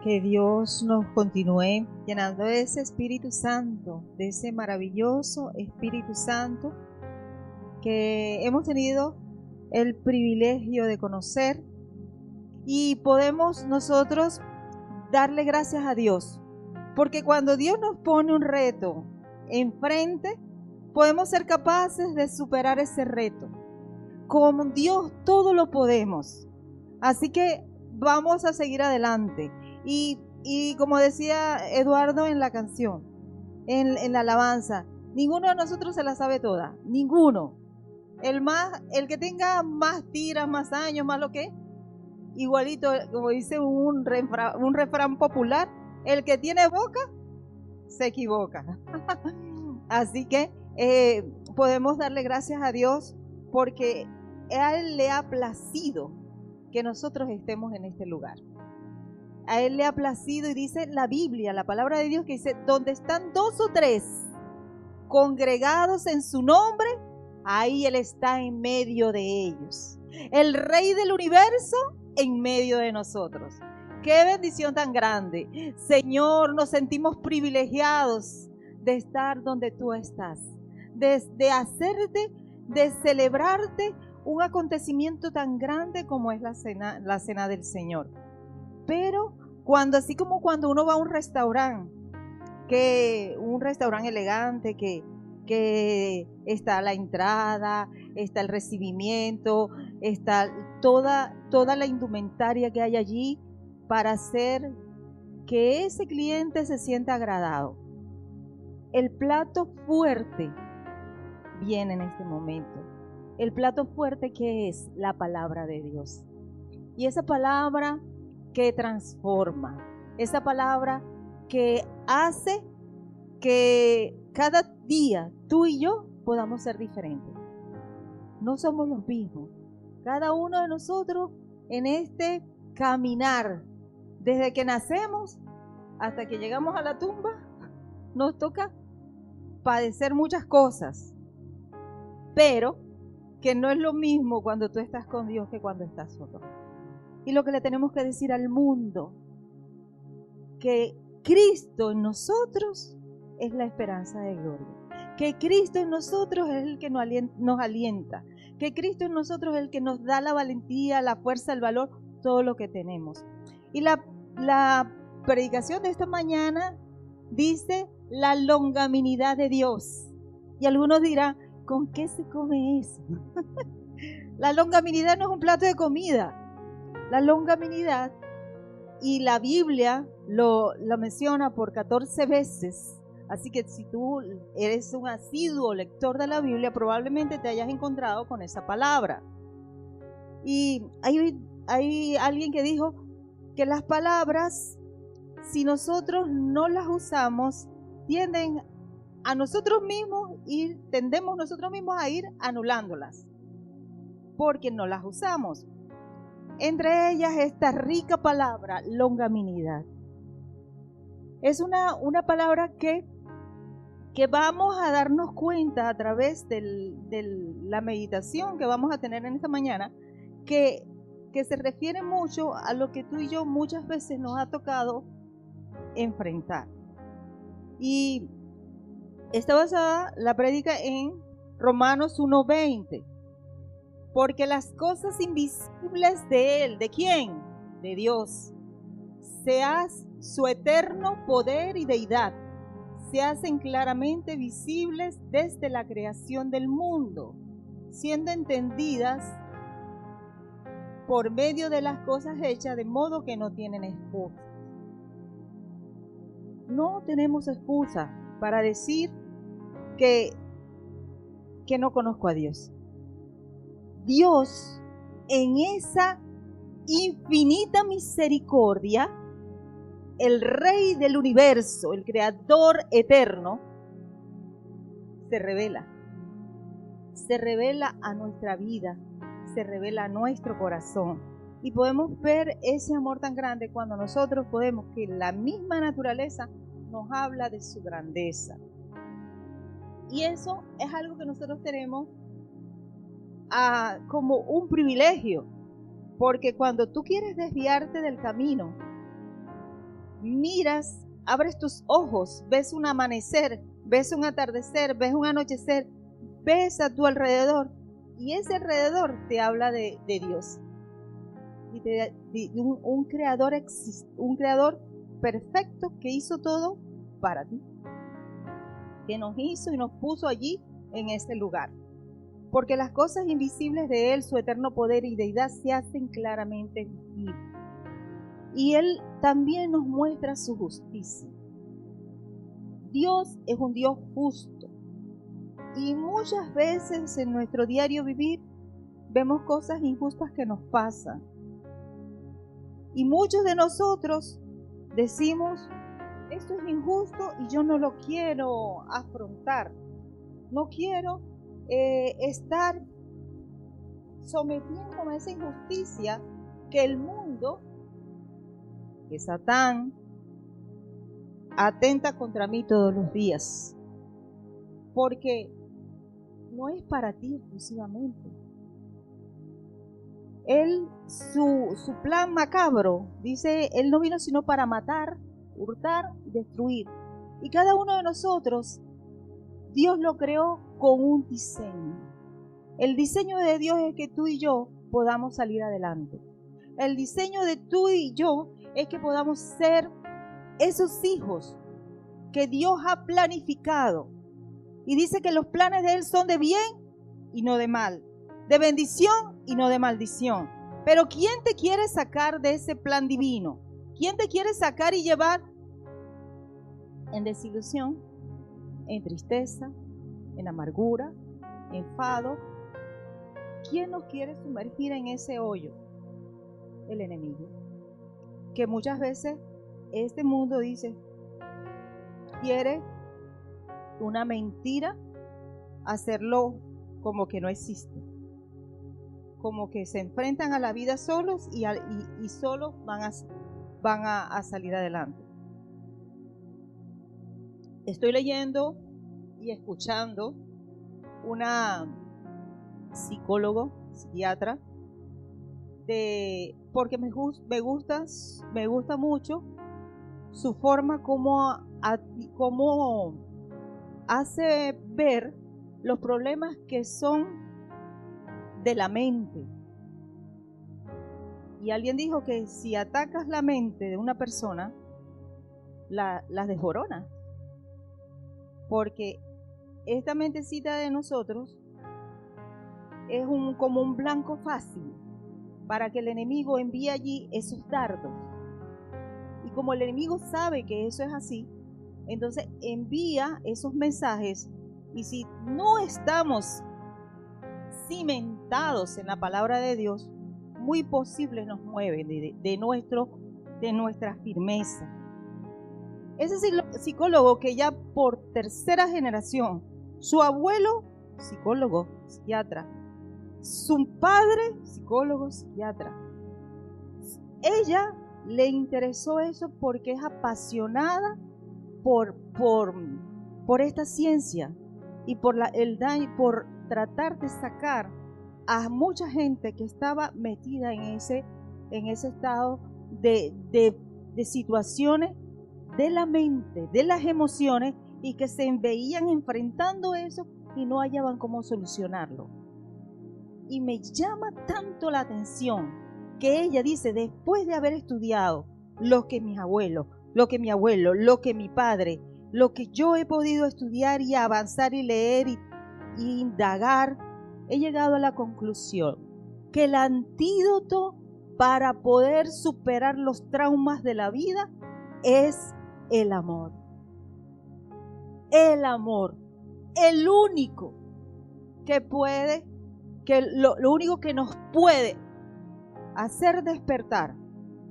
Que Dios nos continúe llenando de ese Espíritu Santo, de ese maravilloso Espíritu Santo que hemos tenido el privilegio de conocer, y podemos nosotros darle gracias a Dios, porque cuando Dios nos pone un reto enfrente, podemos ser capaces de superar ese reto. Con Dios todo lo podemos. Así que vamos a seguir adelante. Y como decía Eduardo en la canción, en la alabanza, ninguno de nosotros se la sabe toda, ninguno. El que tenga más tiras, más años, más lo que, igualito, como dice un refrán popular, el que tiene boca se equivoca. Así que podemos darle gracias a Dios porque a Él le ha placido que nosotros estemos en este lugar. A Él le ha placido, y dice la Biblia, la palabra de Dios, que dice: donde están 2 o 3 congregados en su nombre, ahí Él está en medio de ellos. El Rey del universo en medio de nosotros. ¡Qué bendición tan grande! Señor, nos sentimos privilegiados de estar donde tú estás, de hacerte, de celebrarte un acontecimiento tan grande como es la cena del Señor. Pero así como cuando uno va a un restaurante elegante, que está la entrada, está el recibimiento, está toda la indumentaria que hay allí para hacer que ese cliente se sienta agradado. El plato fuerte viene en este momento. El plato fuerte, que es la palabra de Dios. Y esa palabra que transforma, esa palabra que hace que cada día tú y yo podamos ser diferentes. No somos los mismos. Cada uno de nosotros en este caminar, desde que nacemos hasta que llegamos a la tumba, nos toca padecer muchas cosas, pero que no es lo mismo cuando tú estás con Dios que cuando estás solo. Y lo que le tenemos que decir al mundo, que Cristo en nosotros es la esperanza de gloria, que Cristo en nosotros es el que nos alienta, que Cristo en nosotros es el que nos da la valentía, la fuerza, el valor, todo lo que tenemos. Y la predicación de esta mañana dice: la longanimidad de Dios. Y algunos dirán: ¿con qué se come eso? La longanimidad no es un plato de comida. La longanimidad, y la Biblia lo menciona por 14 veces. Así que si tú eres un asiduo lector de la Biblia, probablemente te hayas encontrado con esa palabra. Y hay alguien que dijo que las palabras, si nosotros no las usamos, tendemos nosotros mismos a ir anulándolas, porque no las usamos. Entre ellas esta rica palabra, longanimidad. Es una palabra que vamos a darnos cuenta a través de la meditación que vamos a tener en esta mañana, que se refiere mucho a lo que tú y yo muchas veces nos ha tocado enfrentar. Y está basada la prédica en Romanos 1:20. Porque las cosas invisibles de Él, ¿de quién? De Dios, su eterno poder y deidad, se hacen claramente visibles desde la creación del mundo, siendo entendidas por medio de las cosas hechas, de modo que no tienen excusa. No tenemos excusa para decir que no conozco a Dios. Dios, en esa infinita misericordia, el Rey del universo, el Creador eterno, se revela a nuestra vida, se revela a nuestro corazón. Y podemos ver ese amor tan grande cuando nosotros podemos, que la misma naturaleza nos habla de su grandeza. Y eso es algo que nosotros tenemos como un privilegio, porque cuando tú quieres desviarte del camino, miras, abres tus ojos, ves un amanecer, ves un atardecer, ves un anochecer, ves a tu alrededor y ese alrededor te habla de Dios y de un creador perfecto que hizo todo para ti, que nos hizo y nos puso allí en ese lugar. Porque las cosas invisibles de Él, su eterno poder y deidad, se hacen claramente visibles. Y Él también nos muestra su justicia. Dios es un Dios justo. Y muchas veces en nuestro diario vivir vemos cosas injustas que nos pasan. Y muchos de nosotros decimos, esto es injusto y yo no lo quiero afrontar. No quiero estar sometiéndome a esa injusticia que el mundo, que Satán, atenta contra mí todos los días. Porque no es para ti exclusivamente. Él, su plan macabro, dice, Él no vino sino para matar, hurtar y destruir. Y cada uno de nosotros, Dios lo creó con un diseño. El diseño de Dios es que tú y yo podamos salir adelante. El diseño de tú y yo es que podamos ser esos hijos que Dios ha planificado. Y dice que los planes de Él son de bien y no de mal, de bendición y no de maldición. Pero ¿quién te quiere sacar de ese plan divino? ¿Quién te quiere sacar y llevar en desilusión, en tristeza, en amargura, enfado? ¿Quién nos quiere sumergir en ese hoyo? El enemigo. Que muchas veces este mundo dice, quiere una mentira, hacerlo como que no existe. Como que se enfrentan a la vida solos y solos van a salir adelante. Estoy leyendo y escuchando una psicólogo, psiquiatra, porque me gusta mucho su forma como hace ver los problemas que son de la mente. Y alguien dijo que si atacas la mente de una persona, la desborona. Porque esta mentecita de nosotros es como un blanco fácil para que el enemigo envíe allí esos dardos. Y como el enemigo sabe que eso es así, entonces envía esos mensajes. Y si no estamos cimentados en la palabra de Dios, muy posible nos mueve de nuestra firmeza. Ese psicólogo que ya por tercera generación, su abuelo, psicólogo, psiquiatra, su padre, psicólogo, psiquiatra, ella le interesó eso porque es apasionada por esta ciencia y por el daño, por tratar de sacar a mucha gente que estaba metida en ese estado de situaciones de la mente, de las emociones, y que se veían enfrentando eso y no hallaban cómo solucionarlo. Y me llama tanto la atención que ella dice, después de haber estudiado lo que mi abuelo, lo que mi padre, lo que yo he podido estudiar y avanzar y leer y indagar, he llegado a la conclusión que el antídoto para poder superar los traumas de la vida es el amor. El amor, el único que puede, lo único que nos puede hacer despertar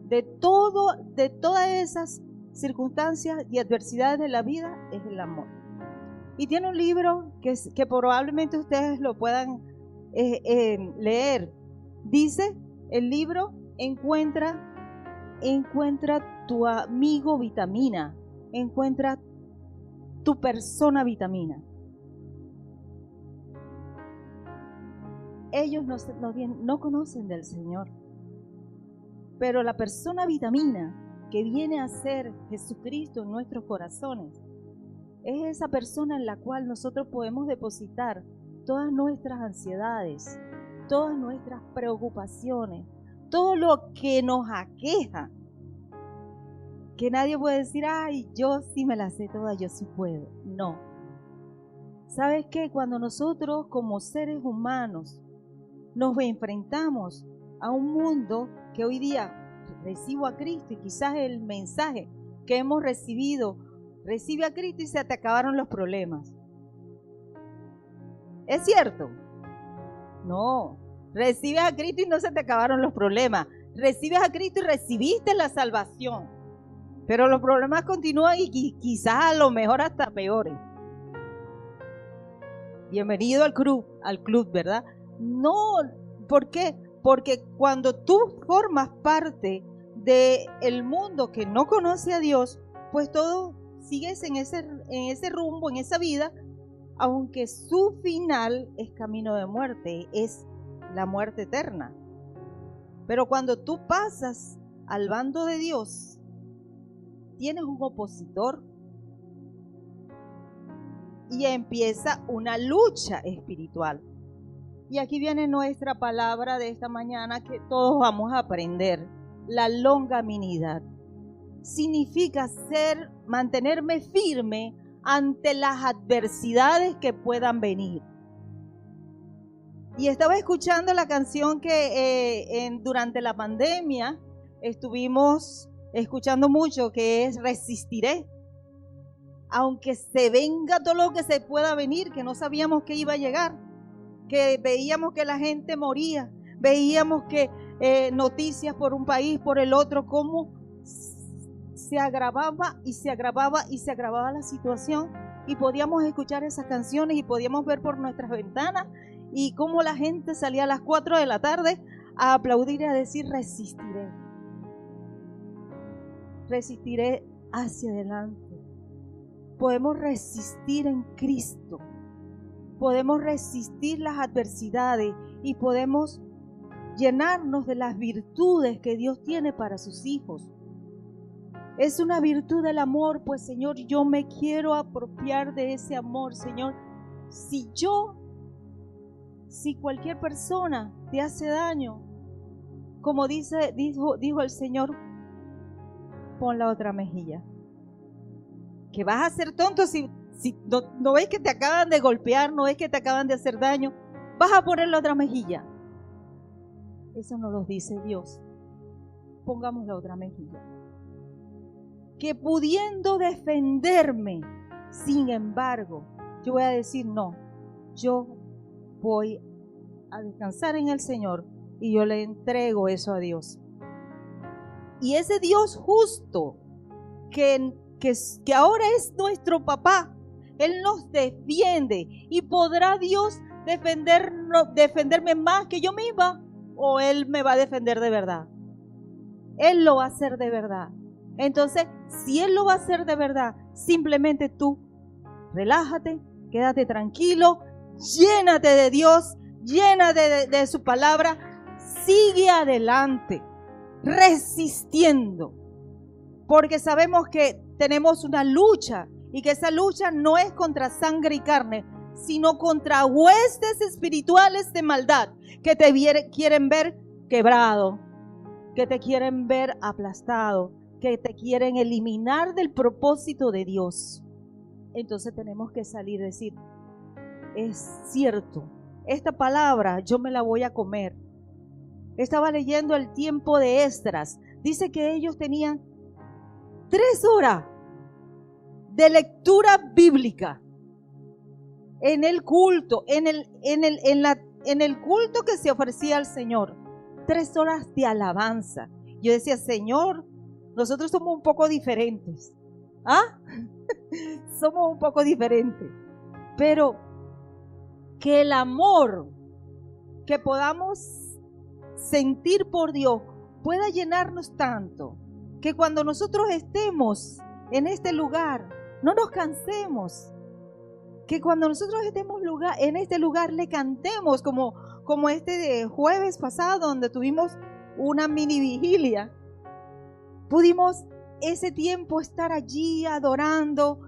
de todas esas circunstancias y adversidades de la vida es el amor. Y tiene un libro que probablemente ustedes lo puedan leer. Dice el libro, encuentra tu amigo vitamina, encuentra tu persona vitamina. Ellos no conocen del Señor, pero la persona vitamina que viene a ser Jesucristo en nuestros corazones. Es esa persona en la cual nosotros podemos depositar todas nuestras ansiedades, todas nuestras preocupaciones, todo lo que nos aqueja. Que nadie puede decir, ay, yo sí me la sé toda, yo sí puedo. No. ¿Sabes qué? Cuando nosotros como seres humanos nos enfrentamos a un mundo que hoy día recibo a Cristo y quizás el mensaje que hemos recibido, recibe a Cristo y se te acabaron los problemas. ¿Es cierto? No. Recibes a Cristo y no se te acabaron los problemas. Recibes a Cristo y recibiste la salvación. Pero los problemas continúan y quizás a lo mejor hasta peores. Bienvenido al club, ¿verdad? No, ¿por qué? Porque cuando tú formas parte del mundo que no conoce a Dios, pues todo sigues en ese rumbo, en esa vida, aunque su final es camino de muerte, es la muerte eterna. Pero cuando tú pasas al bando de Dios, tienes un opositor y empieza una lucha espiritual. Y aquí viene nuestra palabra de esta mañana que todos vamos a aprender. La longanimidad significa mantenerme firme ante las adversidades que puedan venir. Y estaba escuchando la canción que durante la pandemia estuvimos escuchando mucho, que es Resistiré. Aunque se venga todo lo que se pueda venir, que no sabíamos que iba a llegar, que veíamos que la gente moría, veíamos que noticias por un país, por el otro, cómo se agravaba y se agravaba y se agravaba la situación, y podíamos escuchar esas canciones y podíamos ver por nuestras ventanas y cómo la gente salía a las 4 de la tarde a aplaudir y a decir resistiré. Resistiré hacia adelante. Podemos resistir en Cristo. Podemos resistir las adversidades y podemos llenarnos de las virtudes que Dios tiene para sus hijos. Es una virtud del amor, pues Señor, yo me quiero apropiar de ese amor, Señor. Si cualquier persona te hace daño, como dijo el Señor, pon la otra mejilla. Que vas a ser tonto si no ves que te acaban de golpear, no ves que te acaban de hacer daño, vas a poner la otra mejilla. Eso nos lo dice Dios. Pongamos la otra mejilla. Que pudiendo defenderme, sin embargo, yo voy a decir no, yo voy a descansar en el Señor y yo le entrego eso a Dios. Y ese Dios justo que ahora es nuestro papá, Él nos defiende, y podrá Dios defenderme más que yo misma, o Él me va a defender de verdad. Él lo va a hacer de verdad. Entonces, si Él lo va a hacer de verdad, simplemente tú relájate, quédate tranquilo, llénate de Dios, llénate de su palabra, sigue adelante, resistiendo, porque sabemos que tenemos una lucha y que esa lucha no es contra sangre y carne, sino contra huestes espirituales de maldad que te quieren ver quebrado, que te quieren ver aplastado, que te quieren eliminar del propósito de Dios. Entonces tenemos que salir y decir, es cierto, esta palabra yo me la voy a comer. Estaba leyendo el tiempo de Esdras. Dice que ellos tenían 3 horas de lectura bíblica en el culto, en el culto que se ofrecía al Señor. 3 horas de alabanza. Yo decía, Señor, nosotros somos un poco diferentes. ¿Ah? Somos un poco diferentes. Pero que el amor que podamos sentir por Dios pueda llenarnos tanto que cuando nosotros estemos en este lugar no nos cansemos, que cuando nosotros estemos en este lugar le cantemos como este de jueves pasado, donde tuvimos una mini vigilia. Pudimos ese tiempo estar allí adorando,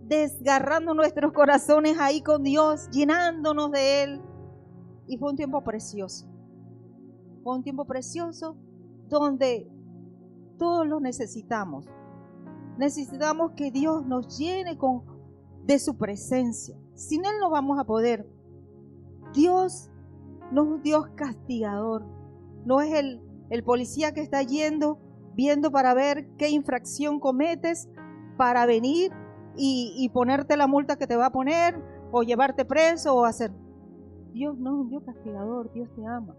desgarrando nuestros corazones ahí con Dios, llenándonos de Él. Y fue un tiempo precioso. Fue un tiempo precioso donde todos lo necesitamos. Necesitamos que Dios nos llene de su presencia. Sin Él no vamos a poder. Dios no es un Dios castigador. No es el policía que está viendo para ver qué infracción cometes para venir y ponerte la multa que te va a poner o llevarte preso o hacer. Dios no es un Dios castigador. Dios te ama.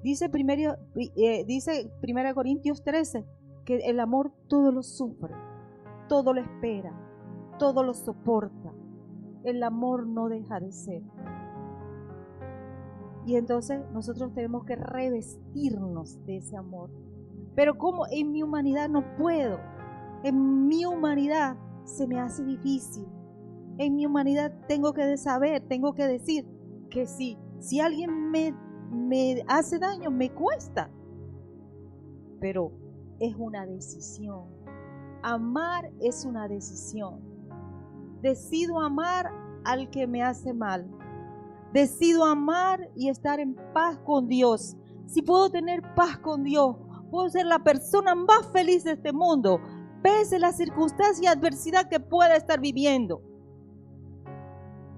Dice 1 Corintios 13 que el amor todo lo sufre, todo lo espera, todo lo soporta. El amor no deja de ser. Y entonces nosotros tenemos que revestirnos de ese amor. Pero como en mi humanidad no puedo, en mi humanidad se me hace difícil. En mi humanidad tengo que decir que sí. Si alguien me hace daño, me cuesta. Pero es una decisión. Amar es una decisión. Decido amar al que me hace mal. Decido amar y estar en paz con Dios. Si puedo tener paz con Dios, puedo ser la persona más feliz de este mundo, pese a la circunstancia y adversidad que pueda estar viviendo.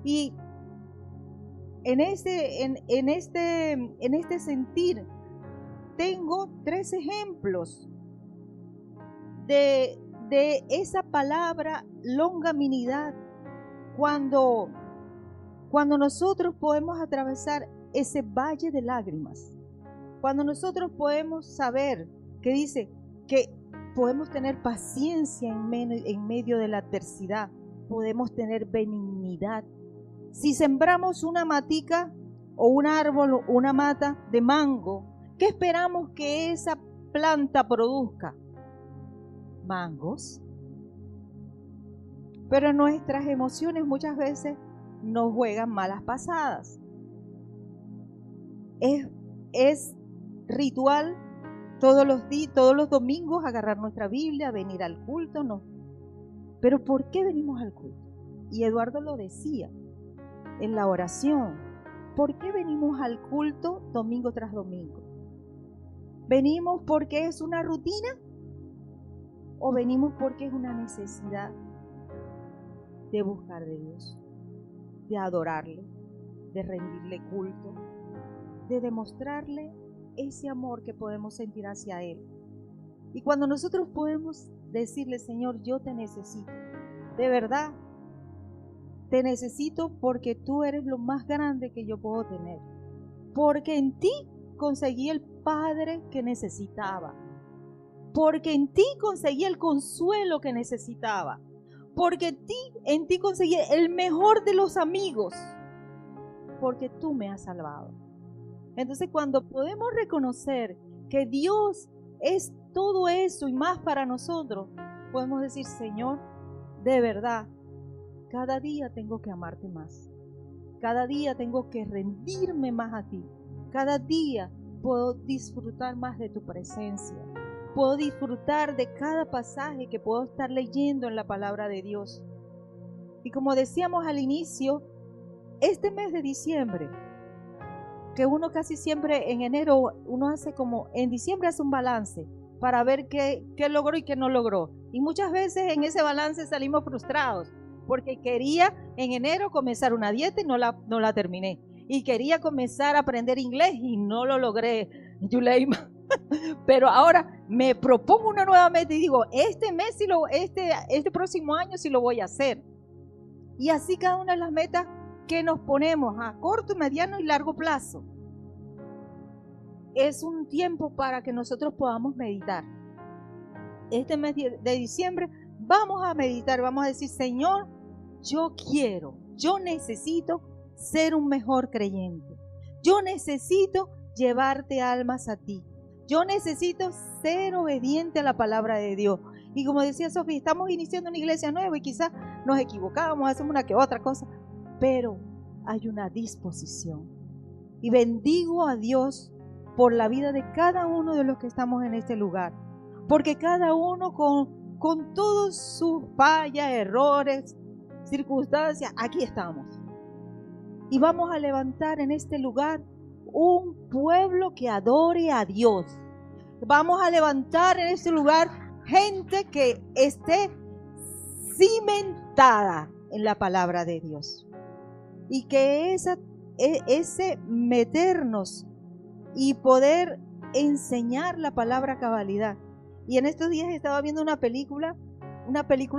Y en este sentir, tengo 3 ejemplos de esa palabra longanimidad. Cuando nosotros podemos atravesar ese valle de lágrimas, cuando nosotros podemos saber que dice que podemos tener paciencia en medio de la adversidad, podemos tener benignidad. Si sembramos una matica o un árbol, una mata de mango, ¿qué esperamos que esa planta produzca? Mangos. Pero nuestras emociones muchas veces nos juegan malas pasadas. Es ritual todos los domingos agarrar nuestra Biblia, venir al culto, no. Pero ¿por qué venimos al culto? Y Eduardo lo decía en la oración. ¿Por qué venimos al culto domingo tras domingo? ¿Venimos porque es una rutina? ¿O venimos porque es una necesidad de buscar de Dios, de adorarle, de rendirle culto, de demostrarle ese amor que podemos sentir hacia Él? Y cuando nosotros podemos decirle, Señor, yo te necesito, de verdad, te necesito porque tú eres lo más grande que yo puedo tener, porque en ti conseguí el Padre que necesitaba, porque en ti conseguí el consuelo que necesitaba, porque en ti conseguí el mejor de los amigos, porque tú me has salvado. Entonces, cuando podemos reconocer que Dios es todo eso y más para nosotros, podemos decir, Señor, de verdad, cada día tengo que amarte más. Cada día tengo que rendirme más a ti. Cada día puedo disfrutar más de tu presencia. Puedo disfrutar de cada pasaje que puedo estar leyendo en la palabra de Dios. Y como decíamos al inicio, este mes de diciembre, que uno casi siempre en enero, en diciembre hace un balance para ver qué logró y qué no logró. Y muchas veces en ese balance salimos frustrados, porque quería en enero comenzar una dieta y no la terminé. Y quería comenzar a aprender inglés y no lo logré, Yuleima. Pero ahora me propongo una nueva meta y digo, este mes, este próximo año sí lo voy a hacer. Y así cada una de las metas que nos ponemos a corto, mediano y largo plazo. Es un tiempo para que nosotros podamos meditar. Este mes de diciembre vamos a meditar, vamos a decir, Señor, yo necesito ser un mejor creyente. Yo necesito llevarte almas a ti. Yo necesito ser obediente a la palabra de Dios. Y como decía Sofía, estamos iniciando una iglesia nueva y quizás nos equivocamos, hacemos una que otra cosa, pero hay una disposición. Y bendigo a Dios por la vida de cada uno de los que estamos en este lugar, porque cada uno con todos sus fallas, errores, circunstancias, aquí estamos. Y vamos a levantar en este lugar un pueblo que adore a Dios. Vamos a levantar en este lugar gente que esté cimentada en la palabra de Dios. Y que ese meternos y poder enseñar la palabra a cabalidad. Y en estos días estaba viendo una película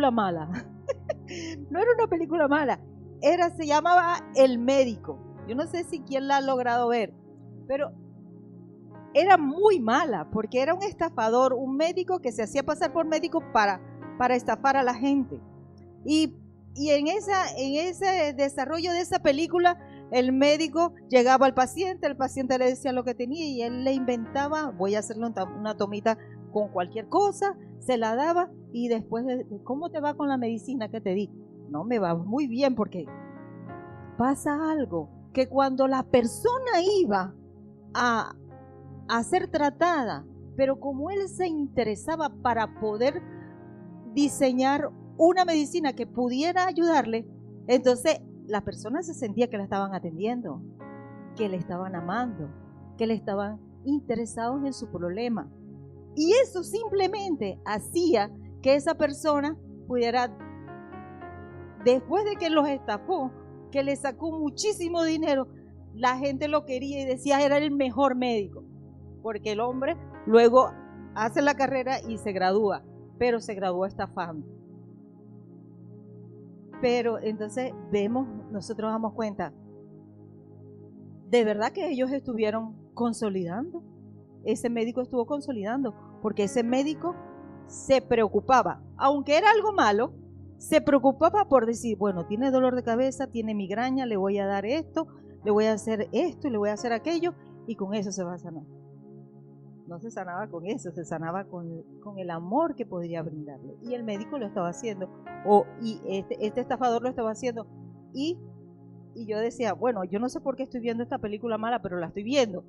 mala. No era una película mala, se llamaba El Médico. Yo no sé si quién la ha logrado ver, pero era muy mala porque era un estafador, un médico que se hacía pasar por médico para estafar a la gente. Y en ese desarrollo de esa película, el médico llegaba al paciente, el paciente le decía lo que tenía y él le inventaba, voy a hacerle una tomita con cualquier cosa, se la daba y después, ¿cómo te va con la medicina que te di? No, me va muy bien, porque pasa algo, que cuando la persona iba a ser tratada, pero como él se interesaba para poder diseñar una medicina que pudiera ayudarle, entonces la persona se sentía que la estaban atendiendo, que le estaban amando, que le estaban interesados en su problema. Y eso simplemente hacía que esa persona pudiera, después de que los estafó, que le sacó muchísimo dinero, la gente lo quería y decía era el mejor médico, porque el hombre luego hace la carrera y se gradúa, pero se graduó estafando. Pero entonces nosotros damos cuenta, de verdad que ellos estuvieron consolidando. Ese médico estuvo consolidando, porque ese médico se preocupaba, aunque era algo malo, se preocupaba por decir, bueno, tiene dolor de cabeza, tiene migraña, le voy a dar esto, le voy a hacer esto, le voy a hacer aquello, y con eso se va a sanar. No se sanaba con eso, se sanaba con el amor que podría brindarle. Y el médico lo estaba haciendo, y este estafador lo estaba haciendo. Y yo decía, bueno, yo no sé por qué estoy viendo esta película mala, pero la estoy viendo.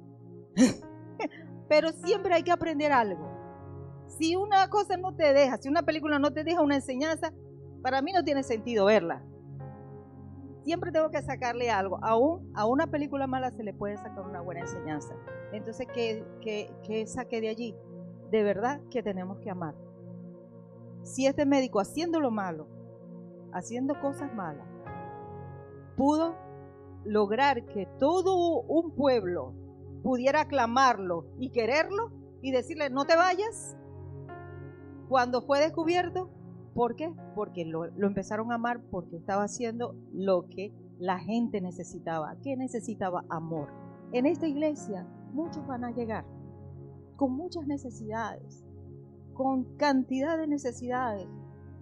Pero siempre hay que aprender algo. Si una cosa no te deja, si una película no te deja una enseñanza, para mí no tiene sentido verla. Siempre tengo que sacarle algo. Aún a una película mala se le puede sacar una buena enseñanza. Entonces, ¿qué saqué de allí? De verdad que tenemos que amar. Si este médico, haciendo lo malo, haciendo cosas malas, pudo lograr que todo un pueblo pudiera aclamarlo y quererlo y decirle no te vayas, cuando fue descubierto, ¿por qué? Porque lo empezaron a amar, porque estaba haciendo lo que la gente necesitaba. ¿Qué necesitaba? Amor. En esta iglesia muchos van a llegar con muchas necesidades, con cantidad de necesidades,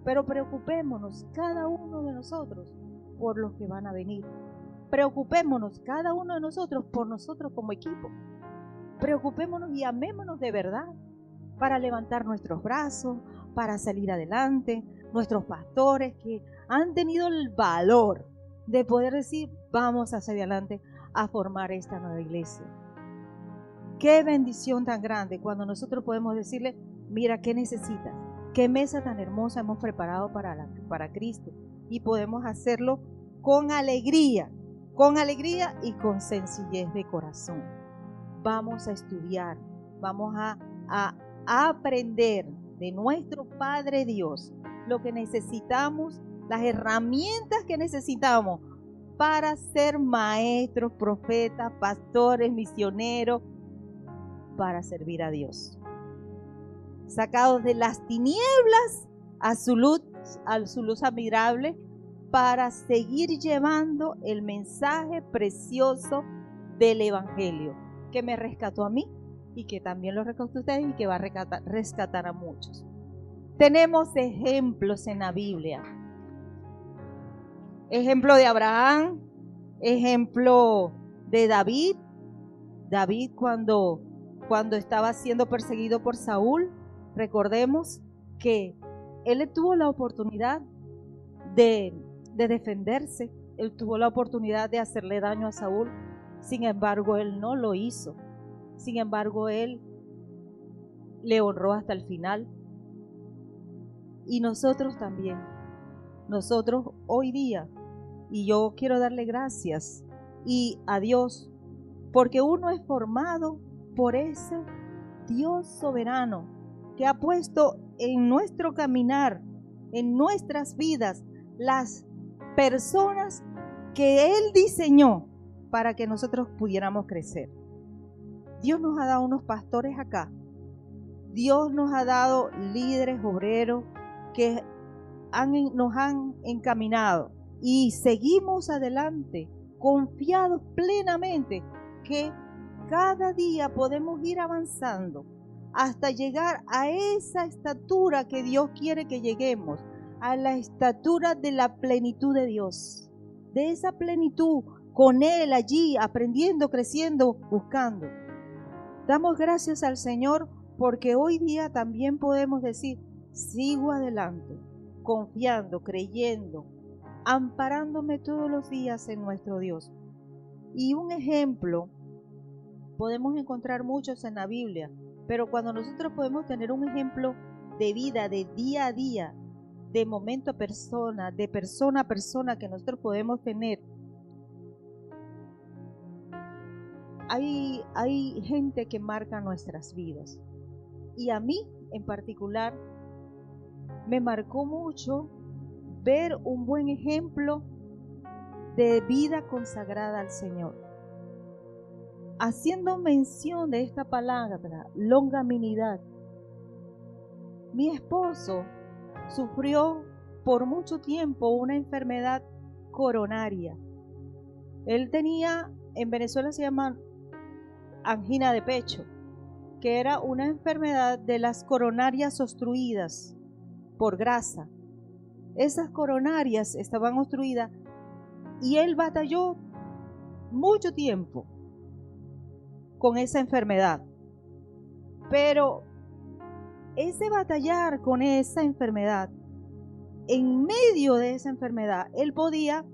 pero preocupémonos cada uno de nosotros por los que van a venir. Preocupémonos cada uno de nosotros por nosotros como equipo. Preocupémonos y amémonos de verdad para levantar nuestros brazos, para salir adelante. Nuestros pastores que han tenido el valor de poder decir, vamos hacia adelante a formar esta nueva iglesia. Qué bendición tan grande cuando nosotros podemos decirle, mira, ¿qué necesitas? ¿Qué mesa tan hermosa hemos preparado para Cristo? Y podemos hacerlo con alegría y con sencillez de corazón. Vamos a estudiar, vamos a aprender de nuestro Padre Dios lo que necesitamos, las herramientas que necesitamos para ser maestros, profetas, pastores, misioneros, para servir a Dios. Sacados de las tinieblas a su luz admirable, para seguir llevando el mensaje precioso del Evangelio, que me rescató a mí y que también lo rescató a ustedes y que va a rescatar a muchos. Tenemos ejemplos en la Biblia. Ejemplo de Abraham, ejemplo de David. David cuando estaba siendo perseguido por Saúl, recordemos que él tuvo la oportunidad de defenderse, él tuvo la oportunidad de hacerle daño a Saúl, sin embargo él no lo hizo. Sin embargo él le honró hasta el final. Y nosotros también, nosotros hoy día, y yo quiero darle gracias y a Dios, porque uno es formado por ese Dios soberano que ha puesto en nuestro caminar, en nuestras vidas, las personas que Él diseñó para que nosotros pudiéramos crecer. Dios nos ha dado unos pastores acá. Dios nos ha dado líderes obreros que nos han encaminado y seguimos adelante, confiados plenamente que cada día podemos ir avanzando hasta llegar a esa estatura que Dios quiere que lleguemos, a la estatura de la plenitud de Dios, de esa plenitud con Él allí, aprendiendo, creciendo, buscando. Damos gracias al Señor porque hoy día también podemos decir, sigo adelante, confiando, creyendo, amparándome todos los días en nuestro Dios. Y un ejemplo, podemos encontrar muchos en la Biblia, pero cuando nosotros podemos tener un ejemplo de vida, de día a día, de momento a persona, de persona a persona que nosotros podemos tener, hay gente que marca nuestras vidas. Y a mí en particular me marcó mucho ver un buen ejemplo de vida consagrada al Señor. Haciendo mención de esta palabra, longanimidad, mi esposo sufrió por mucho tiempo una enfermedad coronaria. Él tenía, en Venezuela se llama angina de pecho, que era una enfermedad de las coronarias obstruidas por grasa. Esas coronarias estaban obstruidas y él batalló mucho tiempo con esa enfermedad. Pero ese batallar con esa enfermedad, en medio de esa enfermedad, él podía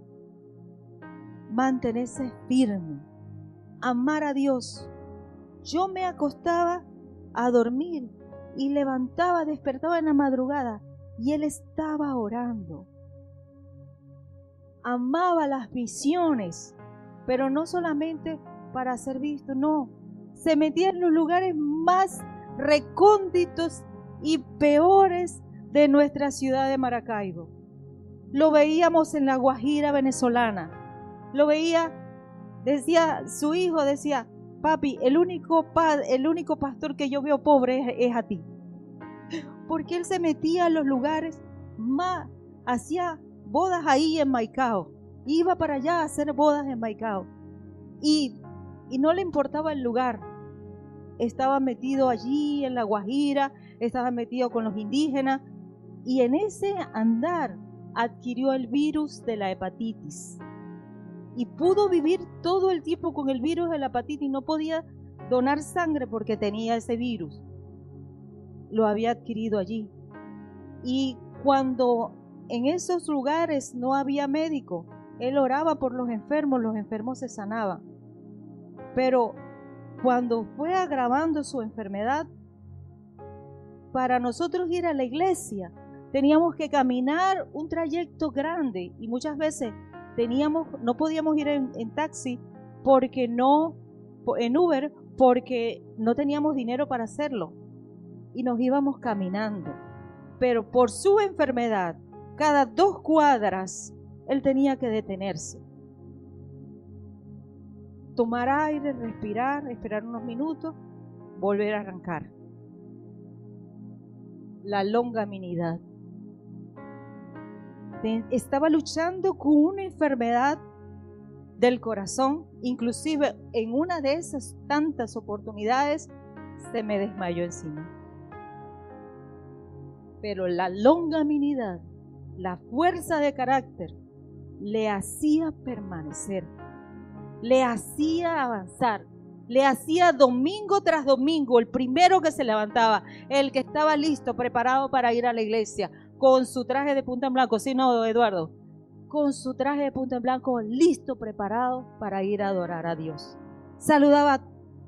mantenerse firme, amar a Dios. Yo me acostaba a dormir y levantaba, despertaba en la madrugada y él estaba orando. Amaba las visiones, pero no solamente para ser visto, no. Se metía en los lugares más recónditos y peores de nuestra ciudad de Maracaibo. Lo veíamos en la Guajira venezolana. Lo veía, decía, su hijo decía, papi, el único pastor que yo veo pobre es a ti. Porque él se metía a los lugares más, hacía bodas ahí en Maicao. Iba para allá a hacer bodas en Maicao. Y no le importaba el lugar. Estaba metido allí en la Guajira, estaba metido con los indígenas. Y en ese andar adquirió el virus de la hepatitis. Y pudo vivir todo el tiempo con el virus de la hepatitis. No podía donar sangre porque tenía ese virus. Lo había adquirido allí. Y cuando en esos lugares no había médico, él oraba por los enfermos se sanaban. Pero cuando fue agravando su enfermedad, para nosotros ir a la iglesia, teníamos que caminar un trayecto grande y muchas veces no podíamos ir en taxi en Uber, porque no teníamos dinero para hacerlo y nos íbamos caminando. Pero por su enfermedad, cada 2 cuadras, él tenía que detenerse, tomar aire, respirar, esperar unos minutos, volver a arrancar. La longanimidad. Estaba luchando con una enfermedad del corazón, inclusive en una de esas tantas oportunidades se me desmayó encima. Pero la longanimidad, la fuerza de carácter, le hacía permanecer, le hacía avanzar, le hacía domingo tras domingo, el primero que se levantaba, el que estaba listo, preparado para ir a la iglesia, con su traje de punta en blanco, ¿sí no, Eduardo? Con su traje de punta en blanco, listo, preparado para ir a adorar a Dios. Saludaba a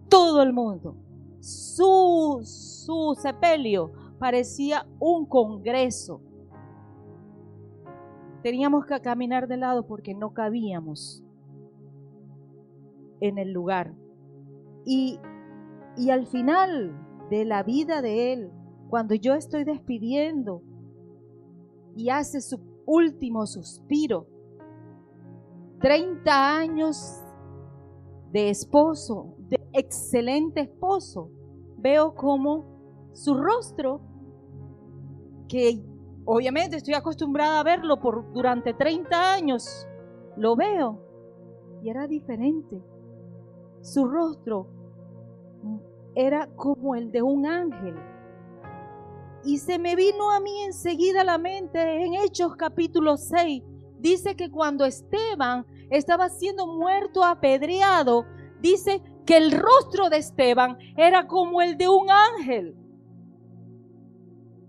todo el mundo. Su sepelio parecía un congreso. Teníamos que caminar de lado porque no cabíamos en el lugar. Y al final de la vida de él, cuando yo estoy despidiendo y hace su último suspiro, 30 años de esposo, de excelente esposo, veo como su rostro, que obviamente estoy acostumbrada a verlo durante 30 años, lo veo y era diferente. Su rostro era como el de un ángel. Y se me vino a mí enseguida a la mente en Hechos capítulo 6. Dice que cuando Esteban estaba siendo muerto apedreado, dice que el rostro de Esteban era como el de un ángel.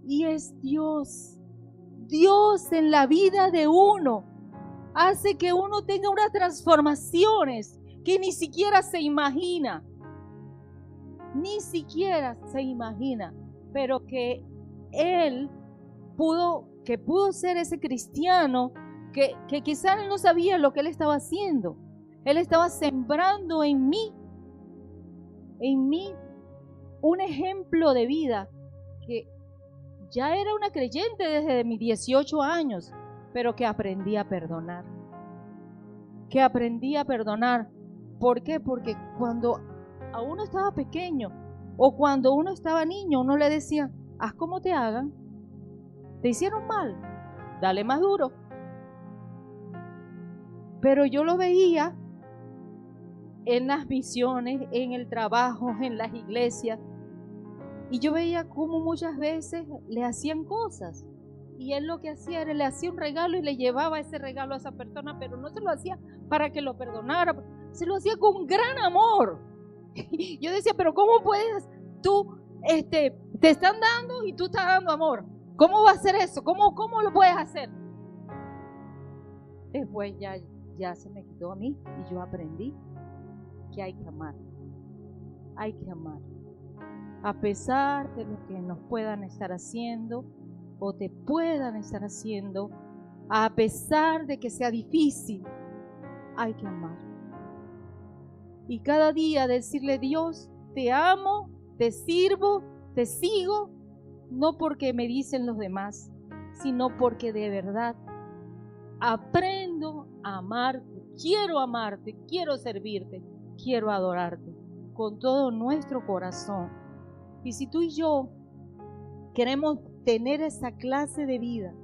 Y es Dios. Dios en la vida de uno hace que uno tenga unas transformaciones que ni siquiera se imagina. Ni siquiera se imagina. Pero que él pudo ser ese cristiano que quizás él no sabía lo que él estaba haciendo. Él estaba sembrando en mí un ejemplo de vida, que ya era una creyente desde mis 18 años, pero que aprendí a perdonar. ¿Por qué? Porque cuando a uno estaba pequeño o cuando uno estaba niño, uno le decía, haz como te hagan. Te hicieron mal, dale más duro. Pero yo lo veía en las misiones, en el trabajo, en las iglesias. Y yo veía cómo muchas veces le hacían cosas. Y él lo que hacía era, le hacía un regalo y le llevaba ese regalo a esa persona, pero no se lo hacía para que lo perdonara. Se lo hacía con gran amor. Yo decía, pero ¿cómo puedes tú, te están dando y tú estás dando amor? ¿Cómo va a ser eso? ¿Cómo lo puedes hacer? Después ya se me quitó a mí y yo aprendí que hay que amar. Hay que amar. A pesar de lo que nos puedan estar haciendo o te puedan estar haciendo, a pesar de que sea difícil, hay que amar. Y cada día decirle, Dios, te amo, te sirvo, te sigo, no porque me dicen los demás, sino porque de verdad aprendo a amarte, quiero servirte, quiero adorarte con todo nuestro corazón. Y si tú y yo queremos tener esa clase de vida,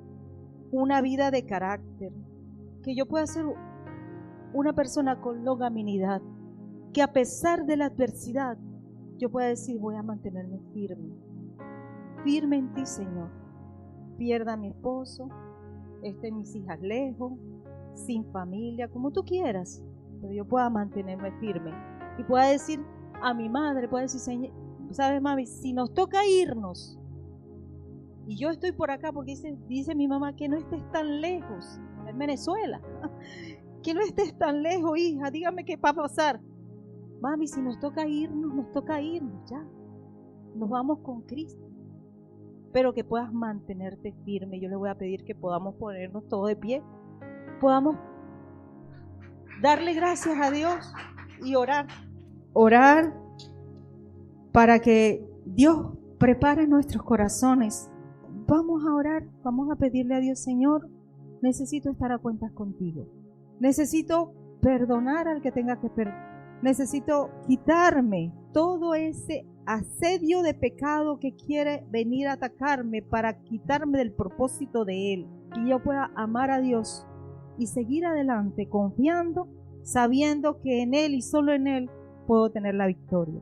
una vida de carácter, que yo pueda ser una persona con longanimidad, que a pesar de la adversidad yo pueda decir, voy a mantenerme firme en ti, Señor. Pierda a mi esposo, estén mis hijas lejos, sin familia, como tú quieras, pero yo pueda mantenerme firme y pueda decir a mi madre, pueda decir, Señor, ¿sabes, mami? Si nos toca irnos y yo estoy por acá, porque dice mi mamá que no estés tan lejos, en Venezuela, que no estés tan lejos, hija, dígame qué va a pasar. Mami, si nos toca irnos ya, nos vamos con Cristo. Pero que puedas mantenerte firme. Yo le voy a pedir que podamos ponernos todos de pie, podamos darle gracias a Dios y orar para que Dios prepare nuestros corazones. Vamos a orar, vamos a pedirle a Dios, Señor, necesito estar a cuentas contigo, necesito perdonar al que tenga que perdonar, necesito quitarme todo ese asedio de pecado que quiere venir a atacarme para quitarme del propósito de Él, y yo pueda amar a Dios y seguir adelante confiando, sabiendo que en Él y solo en Él puedo tener la victoria.